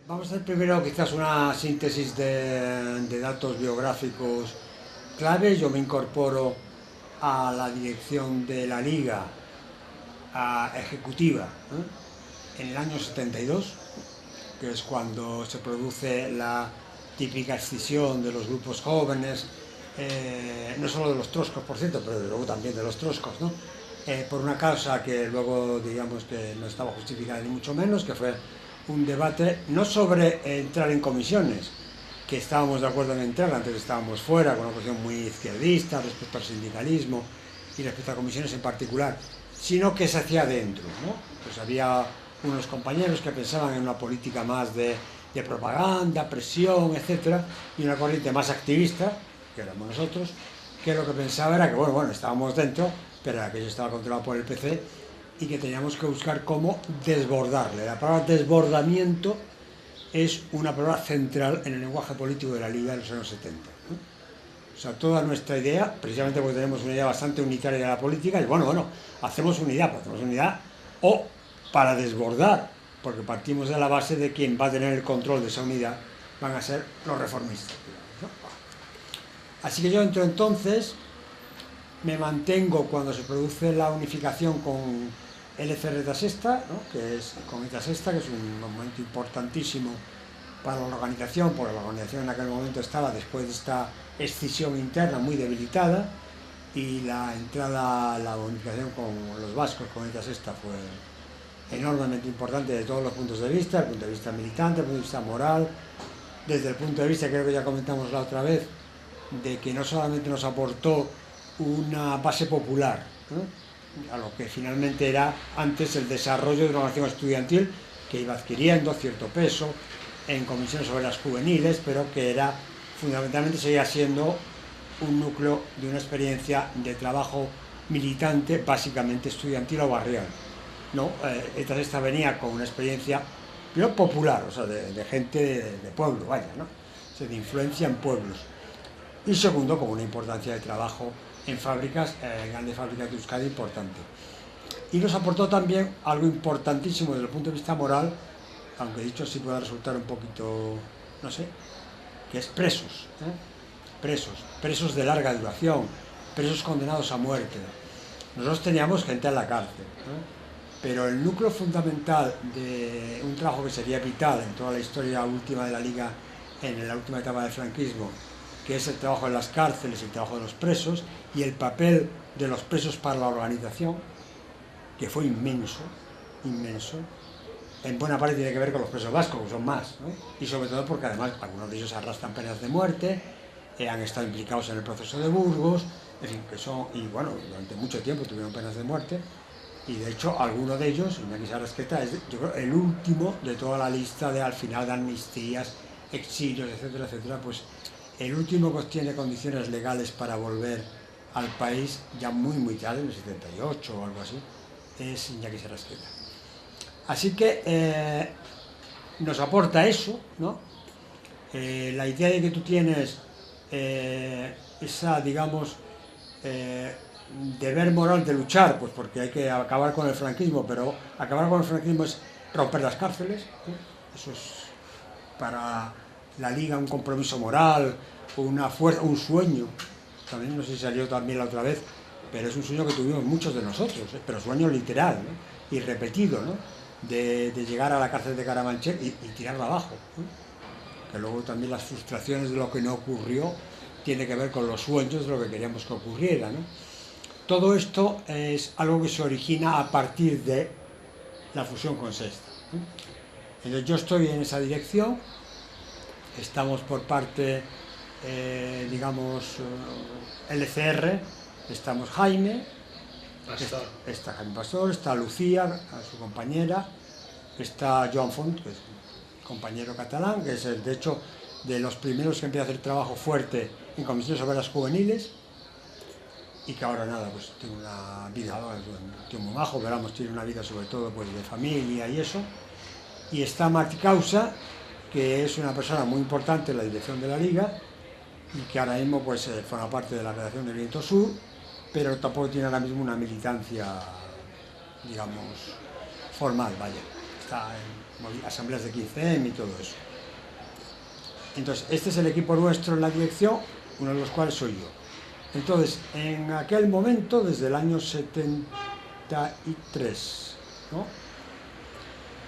Vamos a hacer primero quizás una síntesis de datos biográficos claves. Yo me incorporo a la dirección de la Liga ejecutiva en el año 72, que es cuando se produce la típica escisión de los grupos jóvenes, no solo de los trotskos, por cierto, pero luego también de los trotskos, ¿no? Por una causa que luego digamos que no estaba justificada ni mucho menos, que fue un debate no sobre entrar en comisiones, que estábamos de acuerdo en entrar, antes estábamos fuera, con una posición muy izquierdista respecto al sindicalismo y respecto a comisiones en particular, sino que se hacía dentro, ¿no? Pues había unos compañeros que pensaban en una política más de propaganda, presión, etcétera, y una corriente más activista, que éramos nosotros, que lo que pensaba era que, bueno, estábamos dentro, pero aquello estaba controlado por el PC y que teníamos que buscar cómo desbordarle. La palabra desbordamiento es una palabra central en el lenguaje político de la Liga de los años 70, ¿no? O sea, toda nuestra idea, precisamente porque tenemos una idea bastante unitaria de la política, y bueno, hacemos unidad o para desbordar, porque partimos de la base de quien va a tener el control de esa unidad van a ser los reformistas, ¿no? Así que yo entro entonces, me mantengo cuando se produce la unificación con LCR de Sesta, ¿no? Que es con ETA Sesta, que es un momento importantísimo para la organización, porque la organización en aquel momento estaba después de esta escisión interna muy debilitada, y la entrada a la unificación con los vascos, con ETA Sesta, fue enormemente importante desde todos los puntos de vista, desde el punto de vista militante, desde el punto de vista moral, desde el punto de vista, creo que ya comentamos la otra vez, de que no solamente nos aportó una base popular, ¿no?, a lo que finalmente era antes el desarrollo de una organización estudiantil que iba adquiriendo cierto peso en comisiones obreras juveniles, pero que era fundamentalmente seguía siendo un núcleo de una experiencia de trabajo militante básicamente estudiantil o barrial, ¿no? Esta venía con una experiencia primero popular, o sea, de gente de pueblo, vaya, ¿no? O sea, de influencia en pueblos, y segundo, con una importancia de trabajo en fábricas, grandes fábricas de Euskadi importante. Y nos aportó también algo importantísimo desde el punto de vista moral, aunque dicho así pueda resultar un poquito, no sé, que es presos, presos de larga duración, presos condenados a muerte. Nosotros teníamos gente en la cárcel, pero el núcleo fundamental de un trabajo que sería vital en toda la historia última de la Liga, en la última etapa del franquismo, que es el trabajo en las cárceles, el trabajo de los presos y el papel de los presos para la organización, que fue inmenso, en buena parte tiene que ver con los presos vascos, que son más, ¿no? Y sobre todo porque además algunos de ellos arrastran penas de muerte, han estado implicados en el proceso de Burgos, en fin, que son, y bueno, durante mucho tiempo tuvieron penas de muerte, y de hecho alguno de ellos, Iñaki Sarrasqueta, es yo creo el último de toda la lista de al final de amnistías, exilios, etcétera, pues el último que tiene condiciones legales para volver al país, ya muy tarde, en el 78 o algo así, es Iñaki Sarrasqueta. Así que nos aporta eso, ¿no? La idea de que tú tienes esa, digamos, deber moral de luchar, pues porque hay que acabar con el franquismo, pero acabar con el franquismo es romper las cárceles, ¿no? Eso es para la Liga un compromiso moral, una fuerza, un sueño. También no sé si salió también la otra vez, pero es un sueño que tuvimos muchos de nosotros, pero sueño literal, ¿no? Y repetido, ¿no? De llegar a la cárcel de Carabanchel y tirarla abajo, ¿no? Que luego también las frustraciones de lo que no ocurrió tiene que ver con los sueños de lo que queríamos que ocurriera, ¿no? Todo esto es algo que se origina a partir de la fusión con Sesta, ¿no? Entonces yo estoy en esa dirección, estamos por parte, digamos, LCR, estamos Jaime, está Jaime Pastor, está Lucía, su compañera, está Joan Font, que es un compañero catalán, que es de hecho de los primeros que empieza a hacer trabajo fuerte en comisiones obreras juveniles, y que ahora nada, pues tiene una vida, tiene muy majo, pero vamos, tiene una vida sobre todo pues de familia y eso. Y está Martí Causa, que es una persona muy importante en la dirección de la Liga y que ahora mismo pues forma parte de la redacción del Viento Sur, pero tampoco tiene ahora mismo una militancia, digamos, formal, vaya. está en asambleas de 15M y todo eso. Entonces, este es el equipo nuestro en la dirección, uno de los cuales soy yo. Entonces, en aquel momento, desde el año 73, ¿no?,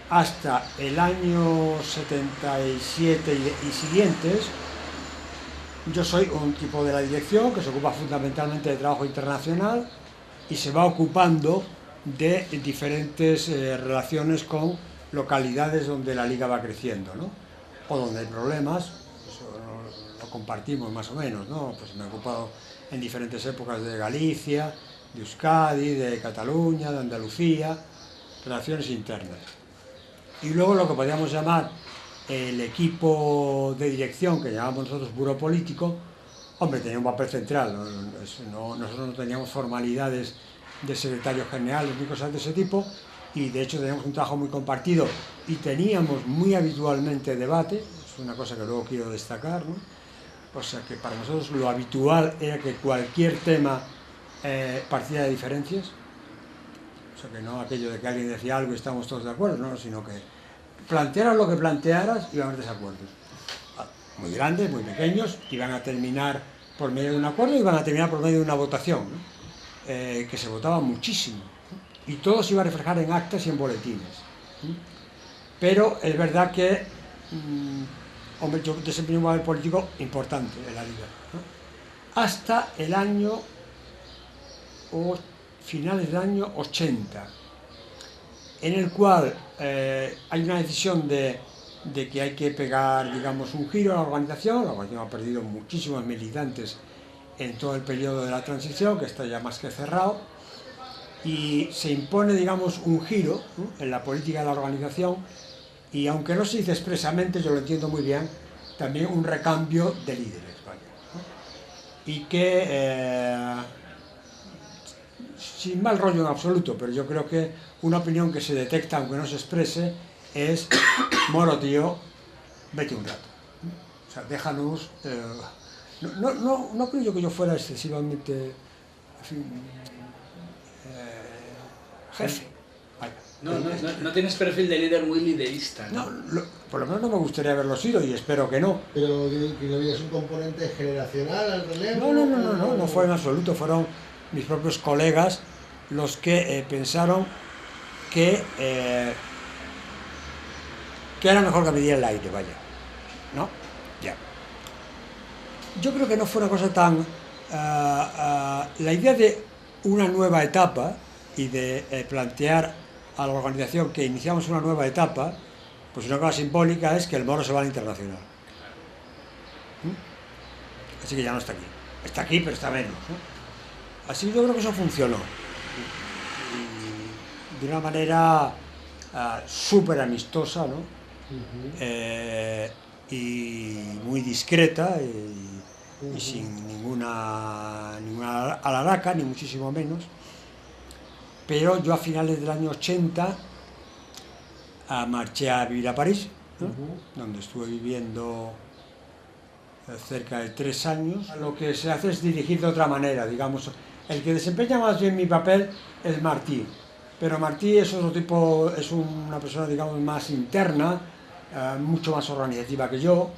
hasta el año 77 y siguientes, yo soy un tipo de la dirección que se ocupa fundamentalmente de trabajo internacional y se va ocupando de diferentes relaciones con localidades donde la liga va creciendo, ¿no?, o donde hay problemas. Eso lo compartimos más o menos, ¿no? Pues me he ocupado en diferentes épocas de Galicia, de Euskadi, de Cataluña, de Andalucía, relaciones internas. Y luego lo que podríamos llamar el equipo de dirección, que llamamos nosotros Buró Político, hombre, tenía un papel central, nosotros no teníamos formalidades de secretarios generales ni cosas de ese tipo, y de hecho teníamos un trabajo muy compartido y teníamos muy habitualmente debate, es una cosa que luego quiero destacar, ¿no? O sea que para nosotros lo habitual era que cualquier tema partiera de diferencias, o sea que no aquello de que alguien decía algo y estamos todos de acuerdo, no, sino que plantearas lo que plantearas iba a haber desacuerdos, muy grandes, muy pequeños, que iban a terminar por medio de un acuerdo y iban a terminar por medio de una votación, ¿no?, que se votaba muchísimo, ¿no?, y todo se iba a reflejar en actas y en boletines, ¿no? Pero es verdad que hombre, yo desempeñé un papel político importante en la liga, ¿no?, hasta el año finales del año 80, en el cual hay una decisión de que hay que pegar, digamos, un giro a la organización ha perdido muchísimos militantes en todo el periodo de la transición, que está ya más que cerrado, y se impone, digamos, un giro, ¿no?, en la política de la organización, y aunque no se dice expresamente, yo lo entiendo muy bien, también un recambio de líderes, vaya, ¿no?, y que sin mal rollo en absoluto, pero yo creo que una opinión que se detecta aunque no se exprese es: Moro, tío, vete un rato, ¿no? O sea, déjanos. No creo yo que yo fuera excesivamente, en fin, jefe. Vaya. No tienes perfil de líder muy liderista, ¿no? Por lo menos no me gustaría haberlo sido y espero que no. Pero que no había un componente generacional al relevo. No fue en absoluto, fueron mis propios colegas los que pensaron que era mejor que me diera el aire, vaya, ¿no? Ya. Yo creo que no fue una cosa tan... la idea de una nueva etapa y de plantear a la organización que iniciamos una nueva etapa, pues una cosa simbólica es que el Moro se va al internacional. Así que ya no está aquí. Está aquí, pero está menos, ¿no? Así que yo creo que eso funcionó. Y de una manera súper amistosa, ¿no? Y muy discreta y sin ninguna alaraca, ni muchísimo menos. Pero yo a finales del año 80 marché a vivir a París, ¿no?, donde estuve viviendo cerca de 3 años. Lo que se hace es dirigir de otra manera, digamos. El que desempeña más bien mi papel es Martí, pero Martí es otro tipo, es una persona, digamos, más interna, mucho más organizativa que yo,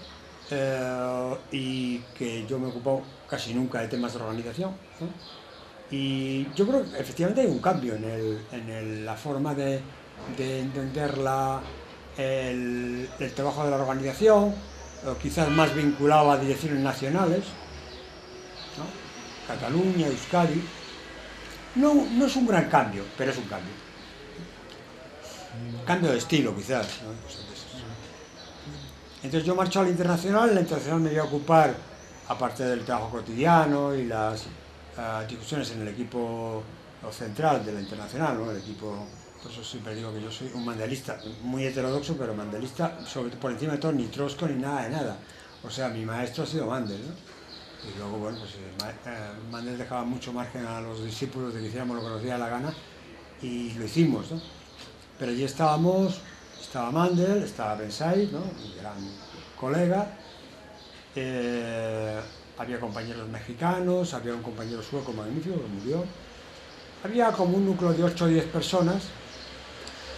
y que yo me ocupo casi nunca de temas de organización, ¿no? Y yo creo que efectivamente hay un cambio en la forma de entender el trabajo de la organización, o quizás más vinculado a direcciones nacionales, ¿no? Cataluña, Euskadi. No es un gran cambio, pero es un cambio. Cambio de estilo, quizás, ¿no? Entonces yo marcho al internacional. En la internacional me voy a ocupar, aparte del trabajo cotidiano y las discusiones en el equipo central de la internacional, ¿no?, el equipo. Por eso siempre digo que yo soy un mandelista, muy heterodoxo, pero mandelista por encima de todo, ni Trotsko ni nada de nada. O sea, mi maestro ha sido Mandel, ¿no? Y luego, bueno, pues Mandel dejaba mucho margen a los discípulos de que hiciéramos lo que nos diera la gana, y lo hicimos, ¿no? Pero allí estaba Mandel, estaba Ben Said, ¿no?, un gran colega, había compañeros mexicanos, había un compañero sueco magnífico que murió, había como un núcleo de 8 o 10 personas,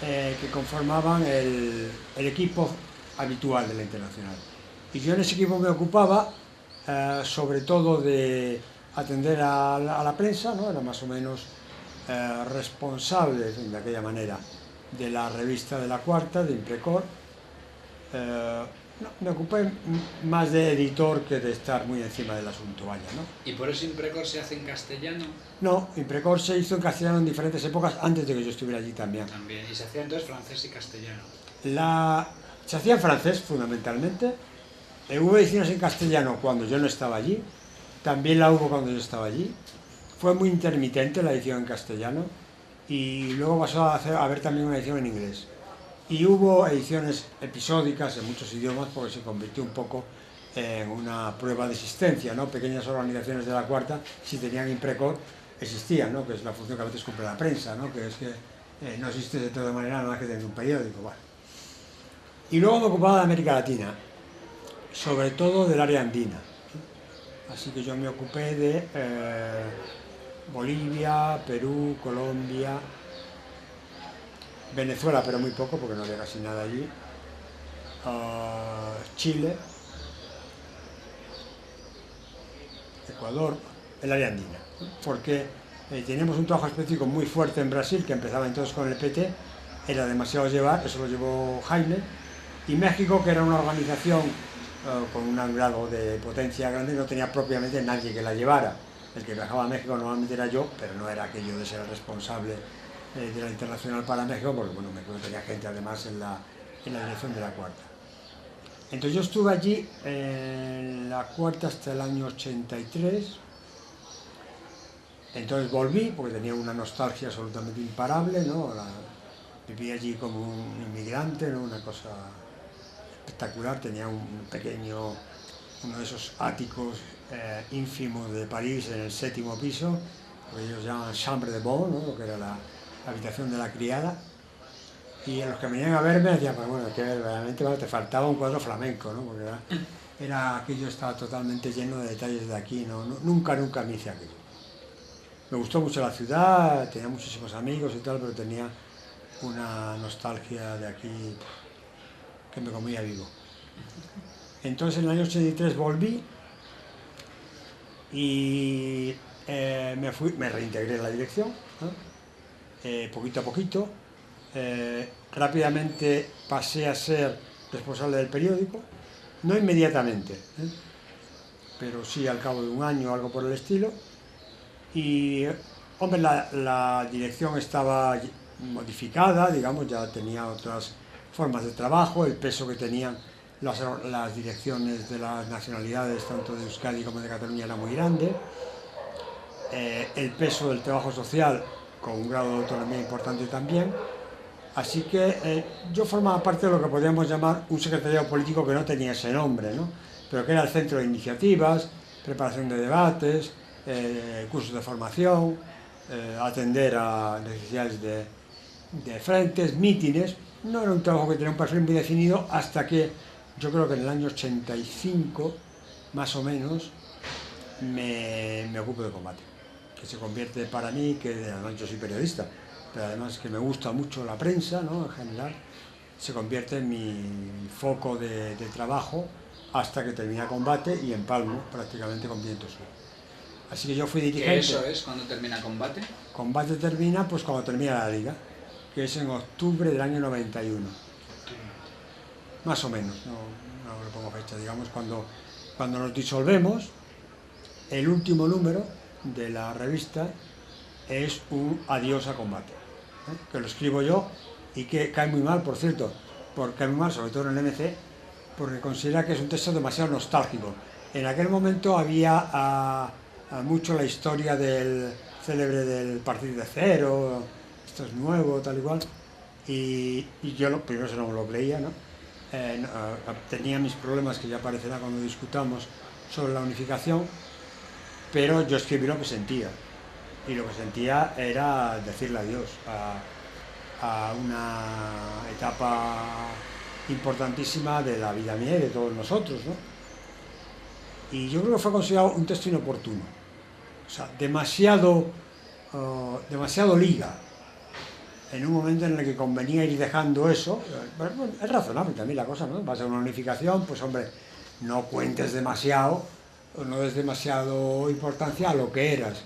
que conformaban el equipo habitual de la Internacional. Y yo en ese equipo me ocupaba sobre todo de atender a la prensa, ¿no? Era más o menos responsable, de aquella manera, de la revista de La Cuarta, de Imprecor. No, me ocupé más de editor que de estar muy encima del asunto, vaya, ¿no? ¿Y por eso Imprecor se hace en castellano? No, Imprecor se hizo en castellano en diferentes épocas antes de que yo estuviera allí también. También, y se hacía entonces francés y castellano. Se hacía en francés, fundamentalmente. Hubo ediciones en castellano cuando yo no estaba allí, también la hubo cuando yo estaba allí. Fue muy intermitente la edición en castellano y luego pasó a haber también una edición en inglés. Y hubo ediciones episódicas en muchos idiomas porque se convirtió un poco en una prueba de existencia, ¿no? Pequeñas organizaciones de La Cuarta, si tenían Imprecor, existían, ¿no? Que es la función que a veces cumple la prensa, ¿no? Que es que no existe de toda manera nada más que tener un periódico. Bueno. Y luego me ocupaba de América Latina, sobre todo del área andina. Así que yo me ocupé de Bolivia, Perú, Colombia, Venezuela, pero muy poco porque no había casi nada allí, Chile, Ecuador, el área andina, porque teníamos un trabajo específico muy fuerte en Brasil, que empezaba entonces con el PT, era demasiado llevar, eso lo llevó Jaime, y México, que era una organización con un grado de potencia grande, no tenía propiamente nadie que la llevara. El que viajaba a México normalmente era yo, pero no era aquello de ser el responsable de la Internacional para México, porque bueno, México tenía gente además en la dirección de La Cuarta. Entonces yo estuve allí en La Cuarta hasta el año 83, entonces volví porque tenía una nostalgia absolutamente imparable, ¿no? Viví allí como un inmigrante, ¿no? Una cosa espectacular, tenía uno de esos áticos ínfimos de París en el 7º piso, lo que ellos llaman chambre de bon, ¿no? Lo que era la habitación de la criada, y a los que venían a verme decían, pues bueno, que realmente te faltaba un cuadro flamenco, ¿no? Porque aquello estaba totalmente lleno de detalles de aquí, ¿no? Nunca me hice aquello. Me gustó mucho la ciudad, tenía muchísimos amigos y tal, pero tenía una nostalgia de aquí que me comía vivo. Entonces en el año 83 volví y me reintegré en la dirección, ¿no? Poquito a poquito. Rápidamente pasé a ser responsable del periódico, no inmediatamente, pero sí al cabo de un año o algo por el estilo. Y, hombre, la dirección estaba modificada, digamos, ya tenía otras formas de trabajo, el peso que tenían las direcciones de las nacionalidades, tanto de Euskadi como de Cataluña, era muy grande. El peso del trabajo social, con un grado de autonomía importante también. Así que yo formaba parte de lo que podríamos llamar un secretariado político que no tenía ese nombre, ¿no? Pero que era el centro de iniciativas, preparación de debates, cursos de formación, atender a necesidades de frentes, mítines. No era un trabajo que tenía un perfil muy definido hasta que yo creo que en el año 85, más o menos, me ocupo de combate, que se convierte para mí, que además yo soy periodista, pero además que me gusta mucho la prensa, ¿no? En general, se convierte en mi foco de trabajo hasta que termina combate y empalmo prácticamente con Viento Sur. Así que yo fui dirigente. ¿Qué eso es cuando termina combate? Combate termina pues cuando termina la liga, que es en octubre del año 91. Más o menos, no le pongo fecha, digamos, cuando nos disolvemos, el último número de la revista es un adiós a combate, que lo escribo yo y que cae muy mal, por cierto, porque cae muy mal, sobre todo en el MC, porque considera que es un texto demasiado nostálgico. En aquel momento había mucho la historia del célebre del partir de cero, esto es nuevo, tal y cual, y yo primero no lo leía, ¿no? Tenía mis problemas que ya aparecerá cuando discutamos sobre la unificación, pero yo escribí lo que sentía, y lo que sentía era decirle adiós a una etapa importantísima de la vida mía y de todos nosotros, ¿no? Y yo creo que fue considerado un texto inoportuno, o sea, demasiado liga, en un momento en el que convenía ir dejando eso, bueno, es razonable también la cosa, ¿no? Vas a una unificación, pues hombre, no cuentes demasiado, o no des demasiado importancia a lo que eras.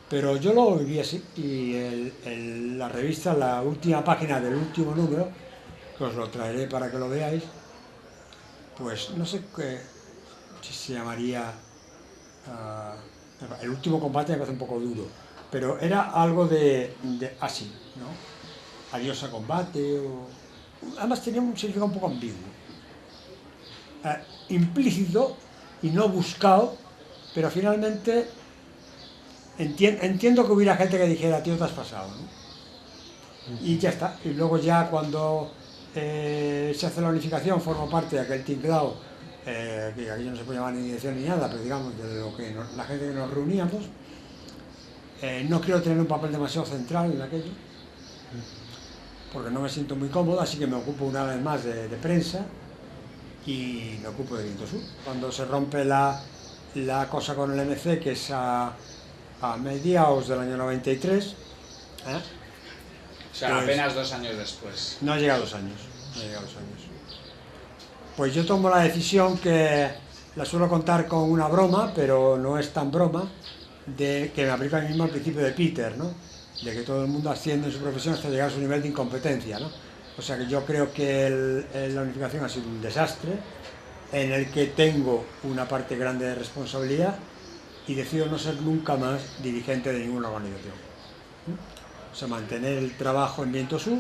Pero yo lo viví así, y la revista, la última página del último número, que os lo traeré para que lo veáis, pues no sé si se llamaría el último combate, me parece un poco duro, pero era algo de así, ¿no? Adiós a combate, además tenía un significado un poco ambiguo, implícito y no buscado, pero finalmente entiendo que hubiera gente que dijera, tío, te has pasado, ¿no? Y ya está. Y luego ya cuando se hace la unificación, formo parte de aquel tinglado, que aquí no se puede llamar ni dirección ni nada, pero digamos de lo que la gente que nos reuníamos. No quiero tener un papel demasiado central en aquello, porque no me siento muy cómodo, así que me ocupo una vez más de prensa y me ocupo de Viento Sur. Cuando se rompe la cosa con el MC, que es a mediados del año 93, O sea, pues, apenas 2 años después. no ha llegado 2 años, no ha llegado 2 años. Pues yo tomo la decisión, que la suelo contar con una broma, pero no es tan broma, de que me aplica a mí mismo al principio de Peter, ¿no? De que todo el mundo asciende en su profesión hasta llegar a su nivel de incompetencia, ¿no? O sea que yo creo que la unificación ha sido un desastre, en el que tengo una parte grande de responsabilidad, y decido no ser nunca más dirigente de ninguna organización. O sea, mantener el trabajo en Viento Sur,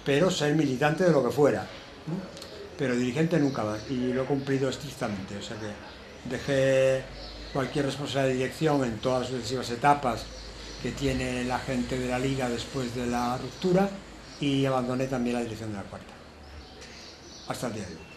pero ser militante de lo que fuera, pero dirigente nunca más, y lo he cumplido estrictamente. O sea que dejé cualquier responsabilidad de dirección en todas las sucesivas etapas que tiene la gente de la liga después de la ruptura, y abandoné también la dirección de la cuarta hasta el día de hoy.